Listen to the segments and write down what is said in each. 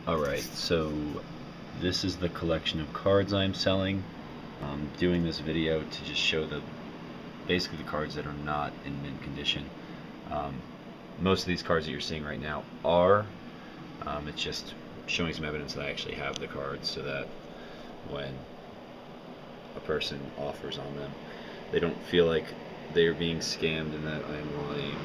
Alright, so this is the collection of cards I'm selling. I'm doing this video to just show basically the cards that are not in mint condition. Um, Most of these cards that you're seeing right now are. It's just showing some evidence that I actually have the cards so that when a person offers on them, they don't feel like they're being scammed and that I'm lying.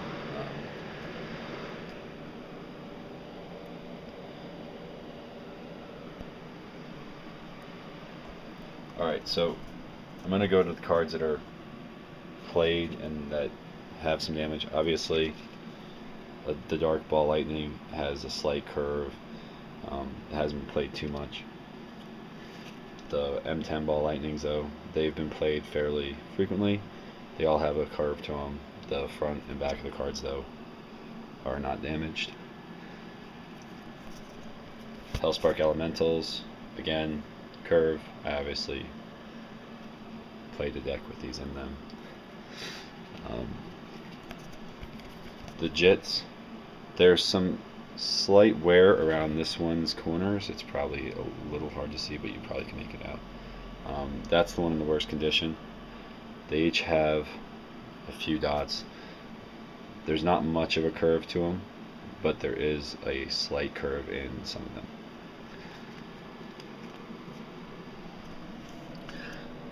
Alright, so I'm going to go to the cards that are played and that have some damage. Obviously, the Dark Ball Lightning has a slight curve. It hasn't been played too much. The M10 Ball Lightnings, though, they've been played fairly frequently. They all have a curve to them. The front and back of the cards, though, are not damaged. Hellspark Elementals, again, curve. I obviously played the deck with these in them. The Jits, there's some slight wear around this one's corners. It's probably a little hard to see, but you probably can make it out. That's the one in the worst condition. They each have a few dots. There's not much of a curve to them, but there is a slight curve in some of them.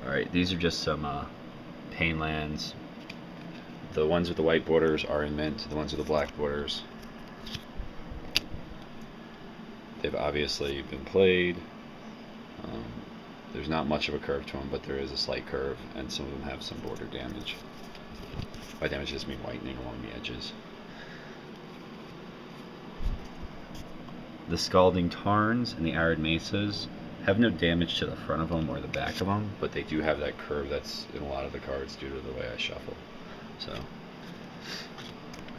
Alright, these are just some pain lands. The ones with the white borders are in mint, the ones with the black borders, they've obviously been played. There's not much of a curve to them, but there is a slight curve, and some of them have some border damage. By damage, I just mean whitening along the edges. The Scalding Tarns and the Arid Mesas have no damage to the front of them or the back of them, but they do have that curve that's in a lot of the cards due to the way I shuffle. So,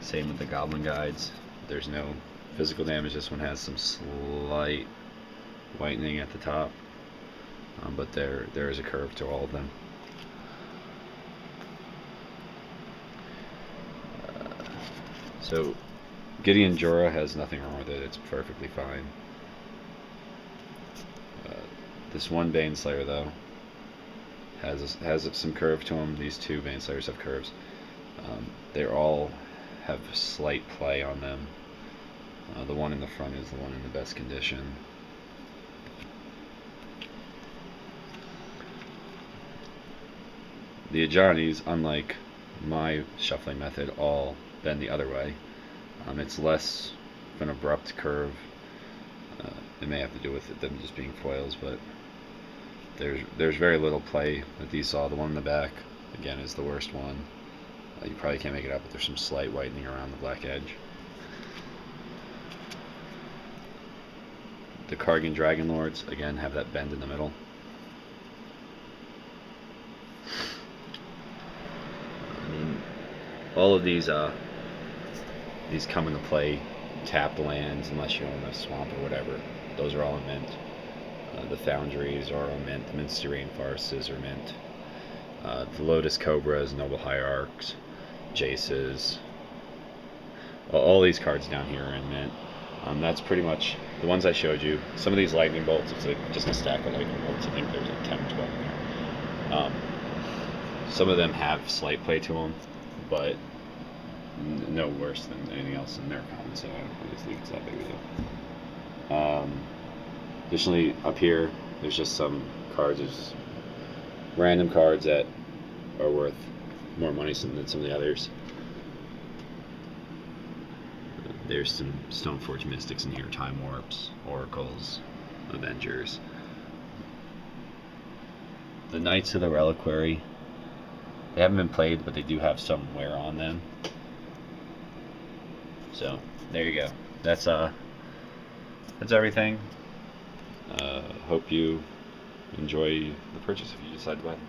same with the Goblin Guides. There's no physical damage. This one has some slight whitening at the top, but there is a curve to all of them. So Gideon Jura has nothing wrong with it. It's perfectly fine. This one Baneslayer, though, has some curve to them. These two Baneslayers have curves. They all have slight play on them. The one in the front is the one in the best condition. The Ajanis, unlike my shuffling method, all bend the other way. It's less of an abrupt curve. It may have to do with them just being foils, but there's very little play that these saw. The one in the back, again, is the worst one. You probably can't make it out, but there's some slight whitening around the black edge. The Kargan Dragon Lords, again, have that bend in the middle. I mean, all of these come into play tapped lands unless you own a swamp or whatever. Those are all in mint. The Foundries are all mint. The Minster Rainforests are mint. The Lotus Cobras, Noble Hierarchs, Jaces, all these cards down here are in mint. That's pretty much the ones I showed you. Some of these lightning bolts, it's like just a stack of lightning bolts. I think there's like 10 or 12 in there. Some of them have slight play to them, but no worse than anything else in their common, so I just think it's that big of a deal. Additionally, up here, there's just some cards, there's random cards that are worth more money than some of the others. There's some Stoneforge Mystics in here, Time Warps, Oracles, Avengers. The Knights of the Reliquary, they haven't been played, but they do have some wear on them. So, there you go. That's everything. Hope you enjoy the purchase if you decide to buy them.